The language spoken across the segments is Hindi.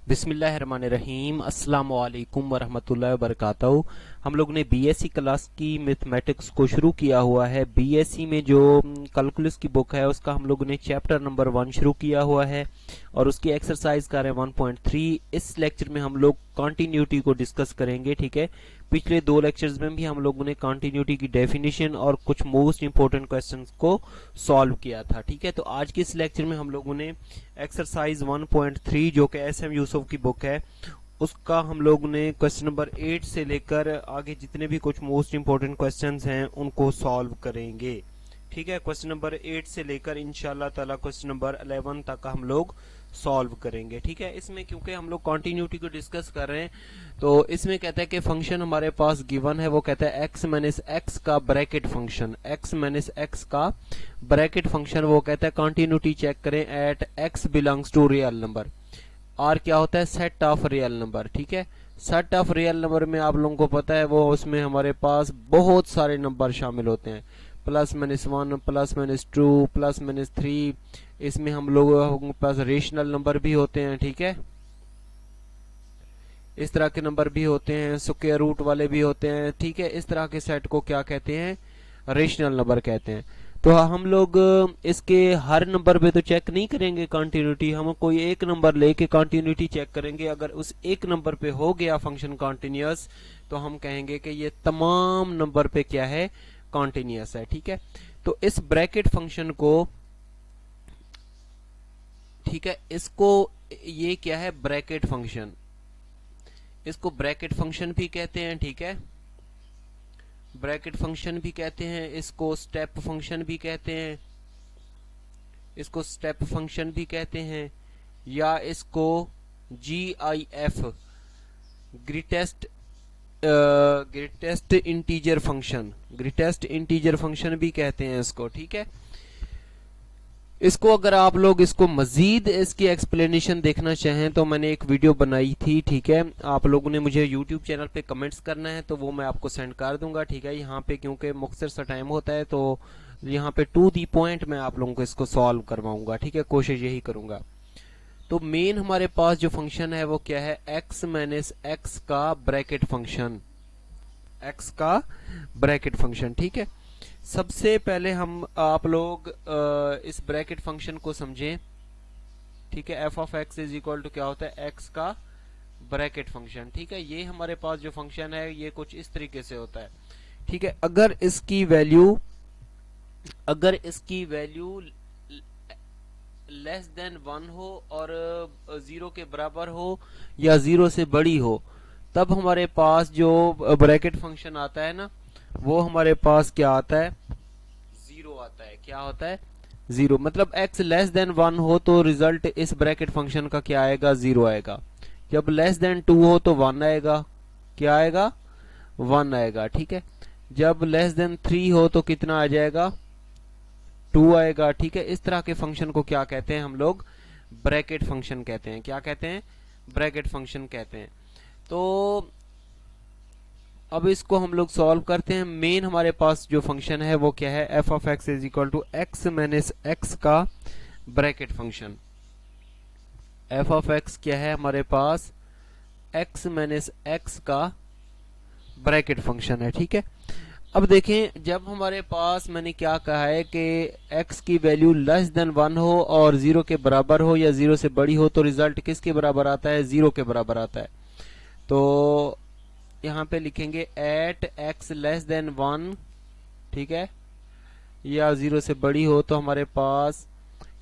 बिस्मिल्लाहिर्रहमानिर्रहीम अस्सलाम वालेकुम वरहमतुल्लाहि वबरकातुहू। हम लोग ने बीएससी क्लास की मैथमेटिक्स को शुरू किया हुआ है। बीएससी में जो कैलकुलस की बुक है उसका हम लोगों ने चैप्टर नंबर 1 शुरू किया हुआ है और उसकी एक्सरसाइज कर रहे हैं 1.3। इस लेक्चर में हम लोग कंटिन्यूटी को डिस्कस करेंगे। ठीक है, पिछले 2 लेक्चर्स में भी हम लोगों ने कंटिन्यूटी की डेफिनेशन और कुछ मोस्ट इंपोर्टेंट क्वेश्चंस को सॉल्व किया था। ठीक है, तो आज के इस लेक्चर में हम लोगों ने एक्सरसाइज 1.3 जो कि एस एम यूसुफ की बुक है उसका हम लोग ने क्वेश्चन नंबर 8 से लेकर आगे जितने भी कुछ मोस्ट इंपोर्टेंट क्वेश्चंस हैं उनको सॉल्व करेंगे। ठीक है, क्वेश्चन नंबर 8 से लेकर इंशाल्लाह ताला क्वेश्चन नंबर 11 तक हम लोग सॉल्व करेंगे। ठीक है, इसमें क्योंकि हम लोग कंटिन्यूटी को डिस्कस कर रहे हैं तो इसमें कहता है कि फंक्शन हमारे पास गिवन है, वो कहता है x माइनस एक्स का bracket function, x minus x का ब्रैकेट फंक्शन। वो कहता है कंटिन्यूटी चेक करें at x belongs to real number. r क्या होता है? Set of real number. ठीक है, सेट ऑफ रियल नंबर में आप लोगों को पता है वो उसमें हमारे पास बहुत सारे नंबर शामिल होते हैं, plus minus 1, plus minus 2, plus minus 3। इसमें हम लोगों के पास रेशनल नंबर भी होते हैं। ठीक है, इस तरह के नंबर भी होते हैं, स्क्वायर रूट वाले भी होते हैं। ठीक है, इस तरह के सेट को क्या कहते हैं? रेशनल नंबर कहते हैं। तो हम लोग इसके हर नंबर पे तो चेक नहीं करेंगे कंटिन्यूटी, हम कोई एक नंबर लेके कंटिन्यूटी चेक करेंगे। अगर उस एक नंबर पे हो गया फंक्शन कंटिन्यूअस तो हम कहेंगे कि ये तमाम नंबर पे क्या है? कंटिन्यूअस है। ठीक है, तो इस ब्रैकेट फंक्शन को, ठीक है, इसको ये क्या है? ब्रैकेट फंक्शन, इसको ब्रैकेट फंक्शन भी कहते हैं। ठीक है, ब्रैकेट फंक्शन भी कहते हैं, इसको स्टेप फंक्शन भी कहते हैं, इसको स्टेप फंक्शन भी कहते हैं, या इसको GIF greatest greatest integer function, greatest integer function भी कहते हैं इसको। ठीक है, इसको अगर आप लोग इसको मजीद इसकी एक्सप्लेनेशन देखना चाहें तो मैंने एक वीडियो बनाई थी। ठीक है, आप लोगों ने मुझे यूट्यूब चैनल पे कमेंट्स करना है तो वो मैं आपको सेंड कर दूंगा। ठीक है, यहाँ पे क्योंकि मुख्तसर सा टाइम होता है तो यहाँ पे टू दी पॉइंट मैं आप लोगों को इसको सॉल्व करवाऊंगा। ठीक है, कोशिश यही करूंगा। तो मेन हमारे पास जो फंक्शन है वो क्या है? x माइनस एक्स का ब्रैकेट फंक्शन, x का ब्रैकेट फंक्शन। ठीक है, सबसे पहले हम आप लोग इस ब्रैकेट फंक्शन को समझें। ठीक है, f of x is equal to क्या होता है? x का ब्रैकेट फंक्शन। ठीक है, ये हमारे पास जो फंक्शन है ये कुछ इस तरीके से होता है। ठीक है, अगर इसकी वैल्यू लेस देन 1 हो और 0 के बराबर हो या 0 से बड़ी हो तब हमारे पास जो ब्रैकेट फंक्शन आता है ना वो हमारे पास क्या आता है? 0 आता है। क्या होता है? 0। मतलब x लेस देन 1 हो तो रिजल्ट इस ब्रैकेट फंक्शन का क्या आएगा? 0 आएगा। जब लेस देन 2 हो तो 1 आएगा। क्या आएगा? 1 आएगा। ठीक है, जब लेस देन 3 हो तो कितना आ जाएगा? 2 आएगा। ठीक है, इस तरह के फंक्शन को क्या कहते हैं हम लोग? ब्रैकेट फंक्शन कहते हैं। क्या कहते हैं? ब्रैकेट फंक्शन कहते हैं। तो अब इसको हम लोग सॉल्व करते हैं। मेन हमारे पास जो फंक्शन है वो क्या है? f of x is equal to x minus x का bracket function. f of x क्या है हमारे पास? x माइनस एक्स का ब्रैकेट फंक्शन है। ठीक है, अब देखें जब हमारे पास मैंने क्या कहा है कि x की वैल्यू लेस देन 1 हो और 0 के बराबर हो या 0 से बड़ी हो तो रिजल्ट किसके बराबर आता है? 0 के बराबर आता है। तो यहाँ पे लिखेंगे एट x लेस देन 1, ठीक है, या 0 से बड़ी हो तो हमारे पास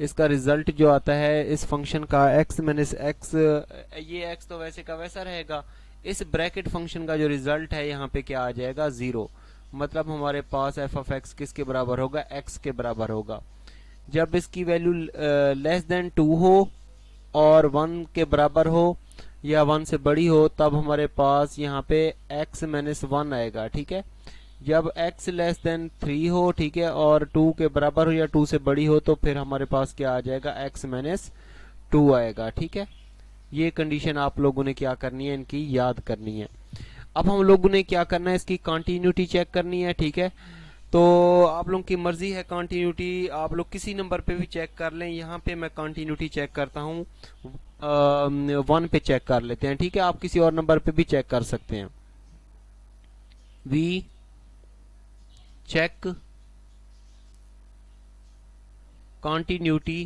इसका रिजल्ट जो आता है इस फंक्शन का x माइनस एक्स, ये x तो वैसे का वैसा रहेगा, इस ब्रैकेट फंक्शन का जो रिजल्ट है यहाँ पे क्या आ जाएगा? 0। मतलब हमारे पास f ऑफ x किसके बराबर होगा? x के बराबर होगा। जब इसकी वैल्यू लेस देन 2 हो और 1 के बराबर हो या 1 से बड़ी हो तब हमारे पास यहाँ पे x माइनस 1 आएगा। ठीक है, जब x लेस देन 3 हो, ठीक है, और 2 के बराबर हो या 2 से बड़ी हो तो फिर हमारे पास क्या आ जाएगा? x माइनस 2 आएगा। ठीक है, ये कंडीशन आप लोगों ने क्या करनी है? इनकी याद करनी है। अब हम लोगों ने क्या करना है? इसकी कंटिन्यूटी चेक करनी है। ठीक है, तो आप लोगों की मर्जी है, कंटिन्यूटी आप लोग किसी नंबर पे भी चेक कर लें। यहाँ पे मैं कंटिन्यूटी चेक करता हूँ 1 पे चेक कर लेते हैं, ठीक है। आप किसी और नंबर पे भी चेक कर सकते हैं। We check continuity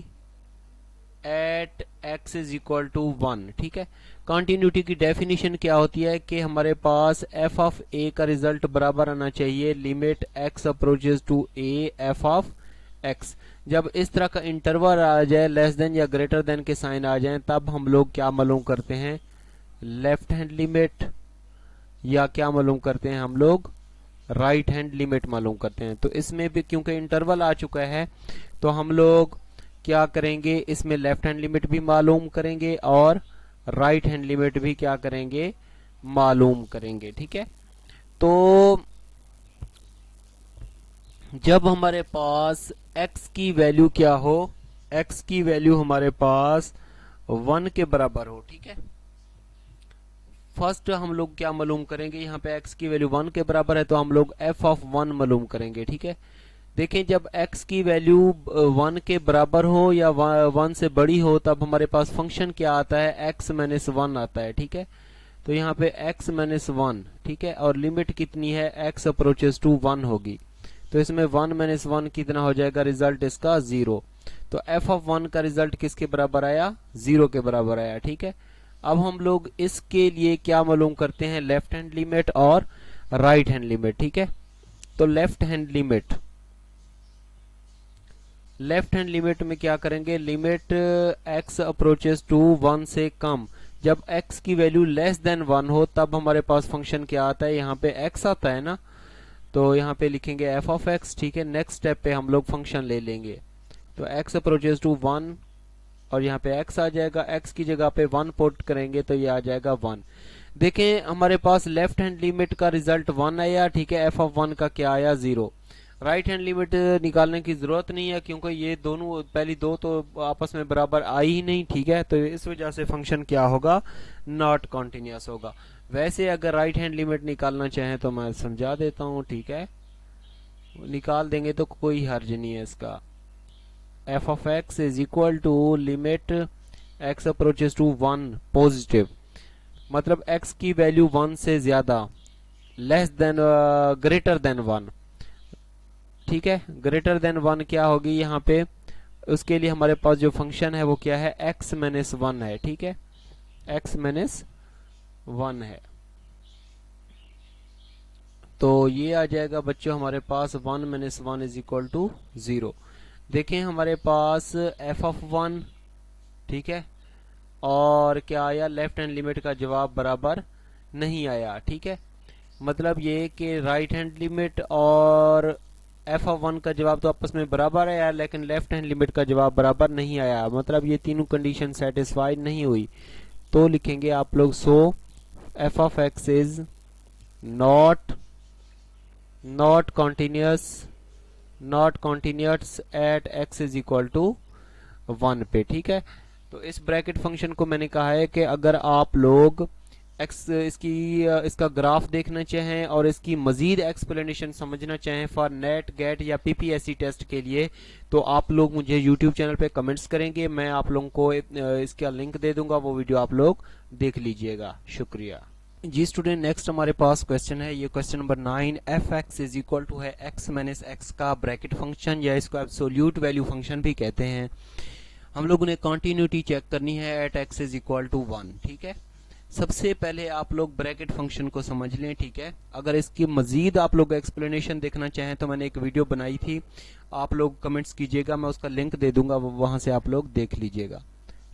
at x is equal to 1, ठीक है। कॉन्टिन्यूटी की डेफिनेशन क्या होती है कि हमारे पास f ऑफ a का रिजल्ट बराबर आना चाहिए limit x approaches to a f of x। जब इस तरह का इंटरवल आ जाए, लेस देन या ग्रेटर देन के साइन आ जाएं, तब हम लोग क्या मालूम करते हैं, लेफ्ट हैंड लिमिट, या क्या मालूम करते हैं हम लोग, राइट हैंड लिमिट मालूम करते हैं। तो इसमें भी क्योंकि इंटरवल आ चुका है तो हम लोग क्या करेंगे, इसमें लेफ्ट हैंड लिमिट भी मालूम करेंगे और राइट हैंड लिमिट भी क्या करेंगे, मालूम करेंगे, ठीक है। तो जब हमारे पास x की वैल्यू क्या हो, x की वैल्यू हमारे पास 1 के बराबर हो, ठीक है। फर्स्ट हम लोग क्या मालूम करेंगे, यहाँ पे x की वैल्यू 1 के बराबर है तो हम लोग f ऑफ 1 मालूम करेंगे, ठीक है। देखें जब x की वैल्यू 1 के बराबर हो या 1 से बड़ी हो तब हमारे पास फंक्शन क्या आता है, x माइनस 1 आता है, ठीक है। तो यहाँ पे x माइनस 1, ठीक है, और लिमिट कितनी है, x अप्रोचेस टू 1 होगी। तो इसमें 1 माइनस 1 कितना हो जाएगा, रिजल्ट इसका 0। तो f ऑफ 1 का रिजल्ट किसके बराबर आया, 0 के बराबर आया, ठीक है। अब हम लोग इसके लिए क्या मालूम करते हैं, लेफ्ट हैंड लिमिट और राइट हैंड लिमिट, ठीक है। तो लेफ्ट हैंड लिमिट में क्या करेंगे, लिमिट x अप्रोचेस टू 1 से कम, जब x की वैल्यू लेस देन 1 हो तब हमारे पास फंक्शन क्या आता है, यहाँ पे x आता है ना, तो यहाँ पे लिखेंगे f ऑफ x, ठीक है। नेक्स्ट स्टेप पे हम लोग फंक्शन ले लेंगे, तो x अप्रोचेस टू 1 और यहाँ पे x आ जाएगा, x की जगह पे 1 पुट करेंगे तो ये आ जाएगा 1। देखें हमारे पास लेफ्ट हैंड लिमिट का रिजल्ट 1 आया, ठीक है, f ऑफ 1 का क्या आया, 0। राइट हैंड लिमिट निकालने की जरूरत नहीं है क्योंकि ये दोनों पहली दो तो आपस में बराबर आई ही नहीं, ठीक है। तो इस वजह से फंक्शन क्या होगा, नॉट कॉन्टिन्यूअस होगा। वैसे अगर राइट हैंड लिमिट निकालना चाहें तो मैं समझा देता हूँ, ठीक है, निकाल देंगे तो कोई हर्ज नहीं है इसका। f of x is equal to limit x approaches to 1 positive, मतलब x की वैल्यू 1 से ज्यादा, लेस देन ग्रेटर देन 1, ठीक है। ग्रेटर देन 1 क्या होगी यहाँ पे, उसके लिए हमारे पास जो फंक्शन है वो क्या है, x माइनस 1 है, ठीक है, x माइनस 1 है। तो ये आ जाएगा बच्चों हमारे पास 1 माइनस 1 इज इक्वल टू 0। देखें हमारे पास f ऑफ 1, ठीक है, और क्या आया, लेफ्ट हैंड लिमिट का जवाब बराबर नहीं आया, ठीक है। मतलब ये कि राइट हैंड लिमिट और f ऑफ 1 का जवाब तो आपस में बराबर आया लेकिन लेफ्ट हैंड लिमिट का जवाब बराबर नहीं आया, मतलब ये तीनों कंडीशन सेटिस्फाइड नहीं हुई। तो लिखेंगे आप लोग, so f of x is not continuous at x is equal to 1 पे, ठीक है। तो इस ब्रैकेट फंक्शन को मैंने कहा है कि अगर आप लोग इसका ग्राफ देखना चाहें और इसकी मजीद एक्सप्लेनेशन समझना चाहें फॉर नेट गेट या पीपीएससी टेस्ट के लिए, तो आप लोग मुझे यूट्यूब चैनल पे कमेंट्स करेंगे, मैं आप लोगों को इसका लिंक दे दूंगा, वो वीडियो आप लोग देख लीजिएगा। शुक्रिया जी स्टूडेंट। नेक्स्ट हमारे पास क्वेश्चन है, ये question number 9, f x is equal to है x माइनस एक्स का ब्रैकेट फंक्शन, या इसको एब्सोल्यूट वैल्यू फंक्शन भी कहते हैं। हम लोगों ने कंटिन्यूटी चेक करनी है at x is equal to 1, ठीक है। सबसे पहले आप लोग ब्रैकेट फंक्शन को समझ लें, ठीक है। अगर इसकी मजीद आप लोग एक्सप्लेनेशन देखना चाहें तो मैंने एक वीडियो बनाई थी, आप लोग कमेंट्स कीजिएगा, मैं उसका लिंक दे दूंगा, वहां से आप लोग देख लीजिएगा,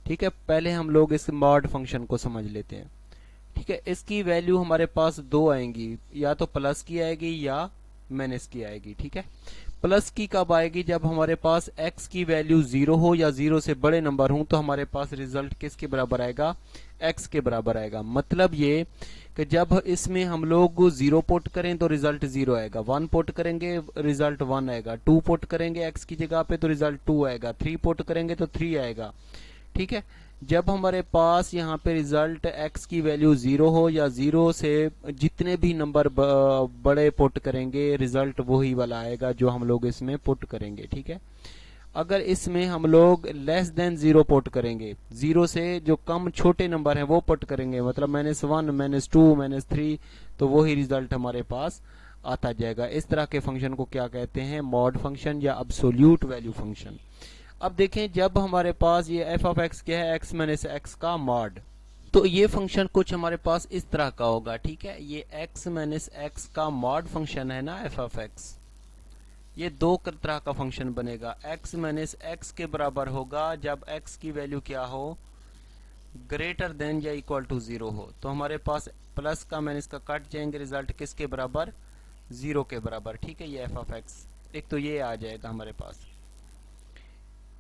ठीक है। पहले हम लोग इस मॉड फंक्शन को समझ लेते हैं, ठीक है। इसकी वैल्यू हमारे पास दो आएंगी, या तो प्लस की आएगी या माइनस की आएगी, ठीक है। प्लस की कब आएगी, जब हमारे पास x की वैल्यू 0 हो या 0 से बड़े नंबर हो, तो हमारे पास रिजल्ट किसके बराबर आएगा, x के बराबर आएगा। मतलब ये कि जब इसमें हम लोग 0 पुट करें तो रिजल्ट 0 आएगा, 1 पुट करेंगे रिजल्ट 1 आएगा, 2 पुट करेंगे x की जगह पे तो रिजल्ट 2 आएगा, 3 पुट करेंगे तो 3 आएगा, ठीक है। जब हमारे पास यहाँ पे रिजल्ट x की वैल्यू 0 हो या 0 से जितने भी नंबर बड़े पुट करेंगे रिजल्ट वही वाला आएगा जो हम लोग इसमें पुट करेंगे, ठीक है। अगर इसमें हम लोग लेस देन 0 पुट करेंगे, 0 से जो कम छोटे नंबर है वो पुट करेंगे, मतलब -1 -2 -3, तो वही रिजल्ट हमारे पास आता जाएगा। इस तरह के फंक्शन को क्या कहते हैं, मॉड फंक्शन या अब्सोल्यूट वैल्यू फंक्शन। अब देखें जब हमारे पास ये एफ ऑफ एक्स क्या है, x माइनस एक्स का मॉड, तो ये फंक्शन कुछ हमारे पास इस तरह का होगा, ठीक है। ये x माइनस एक्स का मॉड फंक्शन है ना एफ ऑफ एक्स, ये दो तरह का फंक्शन बनेगा। x माइनस एक्स के बराबर होगा जब x की वैल्यू क्या हो, ग्रेटर देन या इक्वल टू 0 हो, तो हमारे पास प्लस का माइनस का कट जाएंगे, रिजल्ट किसके बराबर, 0 के बराबर, ठीक है। ये एफ ऑफ एक्स, एक तो ये आ जाएगा हमारे पास।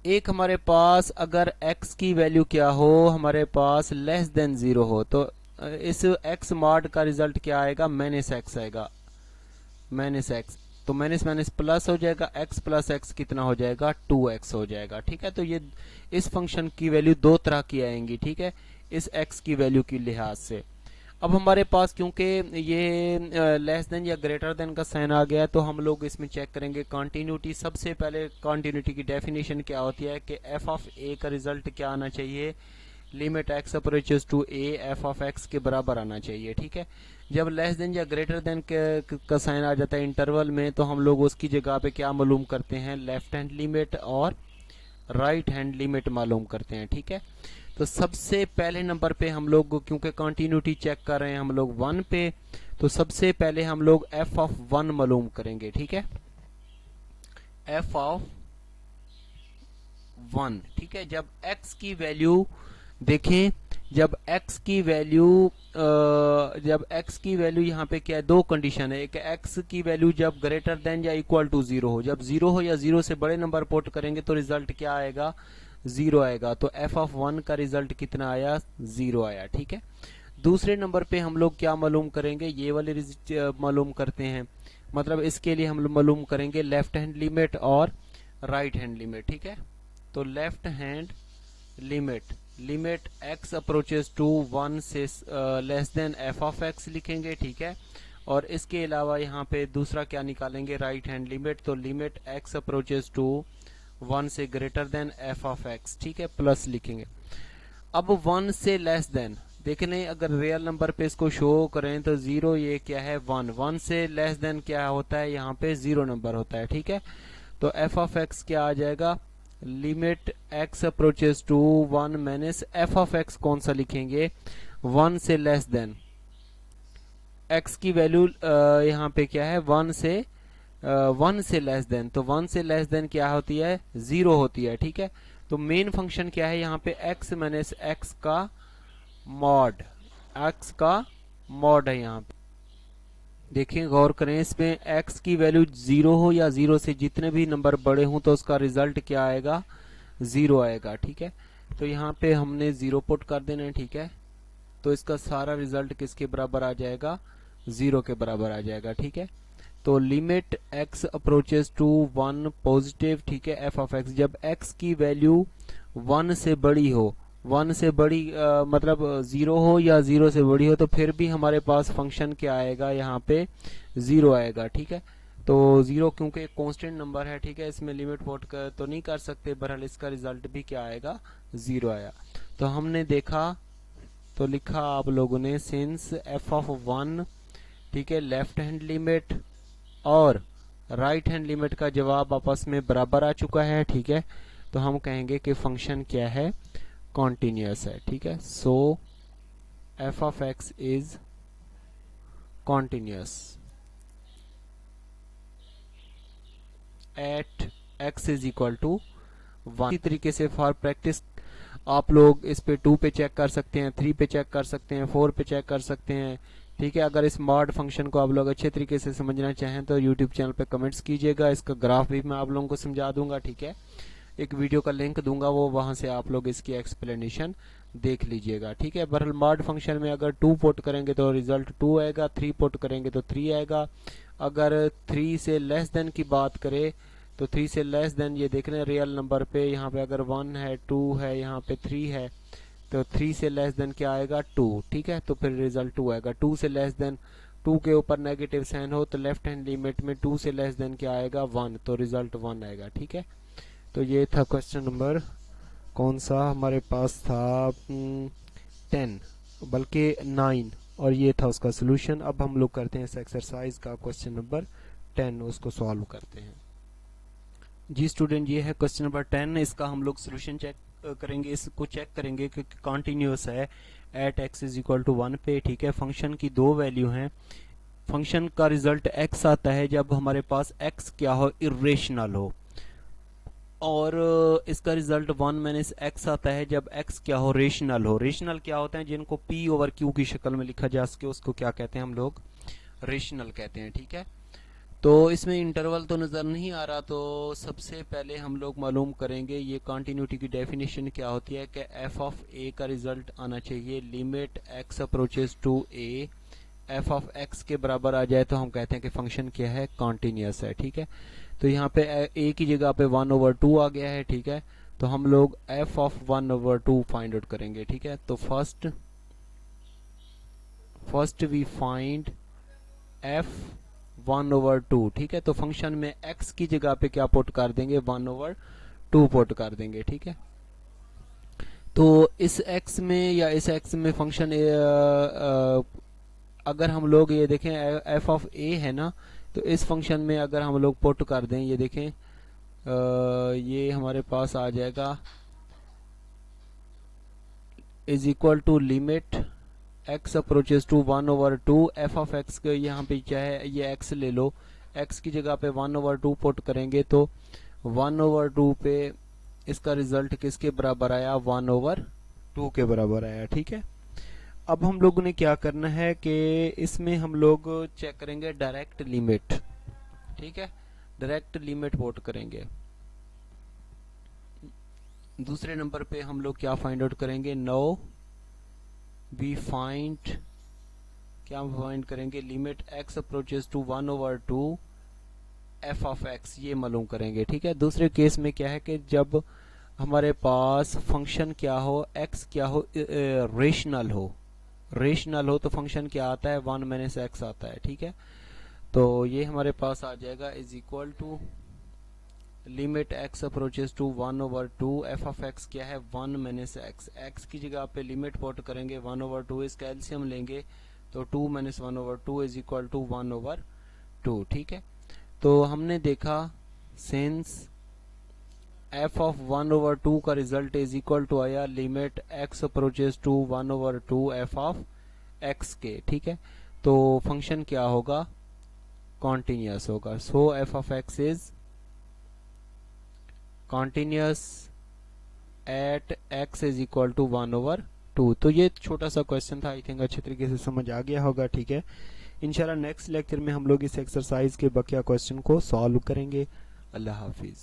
एक हमारे पास अगर x की वैल्यू क्या हो, हमारे पास लेस देन 0 हो, तो इस x मॉड का रिजल्ट क्या आएगा, माइनस एक्स आएगा, माइनस एक्स, तो माइनस माइनस प्लस हो जाएगा, x प्लस एक्स कितना हो जाएगा, 2x हो जाएगा, ठीक है। तो ये इस फंक्शन की वैल्यू दो तरह की आएंगी, ठीक है, इस x की वैल्यू की लिहाज से। अब हमारे पास क्योंकि ये लेस देन या ग्रेटर देन का साइन आ गया, तो हम लोग इसमें चेक करेंगे कंटिन्यूटी। सबसे पहले कंटिन्यूटी की डेफिनेशन क्या होती है कि एफ ऑफ ए का रिजल्ट क्या आना चाहिए, limit x approaches to a f of x के बराबर आना चाहिए, ठीक है। जब लेस देन या ग्रेटर देन का साइन आ जाता है इंटरवल में, तो हम लोग उसकी जगह पे क्या मालूम करते हैं, लेफ्ट हैंड लिमिट और राइट हैंड लिमिट मालूम करते हैं, ठीक है। तो सबसे पहले नंबर पे हम लोग क्योंकि कंटिन्यूटी चेक कर रहे हैं हम लोग 1 पे, तो सबसे पहले हम लोग एफ ऑफ 1 मालूम करेंगे, ठीक है, एफ ऑफ 1, ठीक है। जब x की वैल्यू देखें, जब x की वैल्यू यहाँ पे क्या है, दो कंडीशन है, एक x की वैल्यू जब ग्रेटर देन या इक्वल टू 0 हो, जब 0 हो या 0 से बड़े नंबर पुट करेंगे तो रिजल्ट क्या आएगा, 0 आएगा। तो एफ ऑफ 1 का रिजल्ट कितना आया, 0 आया, ठीक है। दूसरे नंबर पे हम लोग क्या मालूम करेंगे, ये वाले मालूम करते हैं, मतलब इसके लिए हम लोग मालूम करेंगे लेफ्ट हैंड लिमिट और राइट हैंड लिमिट, ठीक है। तो left hand limit, limit x approaches to 1 से less than f of x लिखेंगे, ठीक है। और इसके अलावा यहाँ पे दूसरा क्या निकालेंगे, राइट हैंड लिमिट, तो लिमिट x अप्रोचेस टू 1 से greater than f of x, ठीक है, प्लस लिखेंगे। अब 1 से लेस देन देख लें, अगर रियल नंबर पे इसको शो करें तो 0, ये क्या है 1, 1 से लेस देन क्या होता है, यहाँ पे 0 नंबर होता है, ठीक है। तो एफ ऑफ एक्स क्या आ जाएगा, limit x approaches to 1 minus f of x कौन सा लिखेंगे, 1 से लेस देन, x की वैल्यू यहाँ पे क्या है 1 से लेस देन, तो 1 से लेस देन क्या होती है, 0 होती है, ठीक है। तो मेन फंक्शन क्या है यहाँ पे, x माइनस एक्स का मॉड, x का मॉड है यहाँ पे। देखिए गौर करें, इसमें x की वैल्यू 0 हो या 0 से जितने भी नंबर बड़े हों तो उसका रिजल्ट क्या आएगा, 0 आएगा, ठीक है। तो यहाँ पे हमने 0 पुट कर देना है, ठीक है। तो इसका सारा रिजल्ट किसके बराबर आ जाएगा, 0 के बराबर आ जाएगा, ठीक है। तो limit x approaches to 1 positive, ठीक है, एफ ऑफ एक्स, जब x की वैल्यू 1 से बड़ी हो, 1 से बड़ी मतलब 0 हो या 0 से बड़ी हो, तो फिर भी हमारे पास फंक्शन क्या आएगा, यहाँ पे 0 आएगा, ठीक है। तो 0 क्योंकि एक कांस्टेंट नंबर है, ठीक है, इसमें लिमिट पुट कर तो नहीं कर सकते, बहरहाल इसका रिजल्ट भी क्या आएगा, 0 आया। तो हमने देखा, तो लिखा आप लोगों ने, सिंस एफ ऑफ 1, ठीक है, लेफ्ट हैंड लिमिट और राइट हैंड लिमिट का जवाब आपस में बराबर आ चुका है, ठीक है। तो हम कहेंगे कि फंक्शन क्या है, कॉन्टिन्यूअस है, ठीक है। So f of x is continuous at x is equal to 1। इसी तरीके से फॉर प्रैक्टिस आप लोग इस पे 2 पे चेक कर सकते हैं, 3 पे चेक कर सकते हैं, 4 पे चेक कर सकते हैं, ठीक है। अगर इस मॉड फंक्शन को आप लोग अच्छे तरीके से समझना चाहें तो यूट्यूब चैनल पे कमेंट्स कीजिएगा, इसका ग्राफ भी मैं आप लोगों को समझा दूंगा, ठीक है। एक वीडियो का लिंक दूंगा, वो वहां से आप लोग इसकी एक्सप्लेनेशन देख लीजिएगा, ठीक है। बहरहाल मॉड फंक्शन में अगर 2 पुट करेंगे तो रिजल्ट 2 आएगा, 3 पुट करेंगे तो 3 आएगा। अगर 3 से लेस देन की बात करें तो 3 से लेस देन, ये देख रहे हैं रियल नंबर पे, यहाँ पे अगर 1 है, 2 है, यहाँ पे 3 है, तो 3 से लेस देन क्या आएगा, 2, ठीक है। तो फिर रिजल्ट 2 आएगा। 2 से लेस देन, 2 के ऊपर नेगेटिव साइन हो तो लेफ्ट हैंड लिमिट में 2 से लेस देन क्या आएगा, 1, तो रिजल्ट 1 आएगा, ठीक है। तो ये था क्वेश्चन नंबर कौन सा हमारे पास था, 10 बल्कि 9, और ये था उसका सोल्यूशन। अब हम लोग करते हैं इस एक्सरसाइज का क्वेश्चन नंबर 10, उसको सॉल्व करते हैं। जी स्टूडेंट, ये है क्वेश्चन नंबर 10। इसका हम लोग सोल्यूशन चेक करेंगे, इसको चेक करेंगे कि कॉन्टिन्यूस है at x is equal to 1 पे। ठीक है, फंक्शन की दो वैल्यू हैं। फंक्शन का रिजल्ट x आता है जब हमारे पास x क्या हो, इरेशनल हो, और इसका रिजल्ट 1 माइनस x आता है जब x क्या हो, रेशनल हो। रेशनल क्या होते हैं, जिनको p ओवर q की शक्ल में लिखा जा सके उसको क्या कहते हैं हम लोग, रेशनल कहते हैं। ठीक है, तो इसमें इंटरवल तो नज़र नहीं आ रहा, तो सबसे पहले हम लोग मालूम करेंगे ये कॉन्टिन्यूटी की डेफिनेशन क्या होती है कि f ऑफ a का रिजल्ट आना चाहिए limit x approaches to a, f of x के बराबर आ जाए तो हम कहते हैं कि फंक्शन क्या है, कॉन्टिन्यूस है। ठीक है, तो यहाँ पे a की जगह पे 1/2 आ गया है। ठीक है, तो हम लोग f ऑफ 1/2 फाइंड आउट करेंगे। ठीक है, तो फर्स्ट वी फाइंड f 1/2। ठीक है, तो फंक्शन में x की जगह पे क्या पुट कर देंगे, 1/2 पुट कर देंगे। ठीक है, तो इस x में या इस x में फंक्शन अगर हम लोग ये देखें f ऑफ a है ना, तो इस फंक्शन में अगर हम लोग पुट कर दें, ये देखें ये हमारे पास आ जाएगा is equal to limit x approaches to 1/2 f of x के यहाँ पे क्या है, ये x ले लो, x की जगह पे 1/2 पुट करेंगे तो 1/2 पे इसका रिजल्ट किसके बराबर आया, 1/2 के बराबर आया। ठीक है, अब हम लोगों ने क्या करना है कि इसमें हम लोग चेक करेंगे डायरेक्ट लिमिट। ठीक है, डायरेक्ट लिमिट पुट करेंगे। दूसरे नंबर पे हम लोग क्या फाइंड आउट करेंगे, नो वी फाइंड, क्या फाइंड करेंगे, limit x approaches to 1/2 f of x, ये मालूम करेंगे। ठीक है, दूसरे केस में क्या है कि जब हमारे पास फंक्शन क्या हो, x क्या हो, रेशनल हो तो फंक्शन क्या आता है, 1 माइनस x आता है। ठीक है, तो ये हमारे पास आ जाएगा is equal to limit x approaches to 1/2 f of x क्या है, 1 माइनस x। x की जगह पे लिमिट पुट करेंगे 1/2, इसका एलसीएम लेंगे तो 2 माइनस 1/2 इज इक्वल टू 1/2। ठीक है, तो हमने देखा सिंस f ऑफ 1/2 का रिजल्ट इज इक्वल टू आया limit x approaches to 1/2 f of x के। ठीक है, तो फंक्शन क्या होगा, कॉन्टिन्यूस होगा। So f of x is continuous at x is equal to 1/2। तो ये छोटा सा क्वेश्चन था, आई थिंक अच्छे तरीके से समझ आ गया होगा। ठीक है, इंशाल्लाह नेक्स्ट लेक्चर में हम लोग इस एक्सरसाइज के बकिया क्वेश्चन को सॉल्व करेंगे। अल्लाह हाफिज।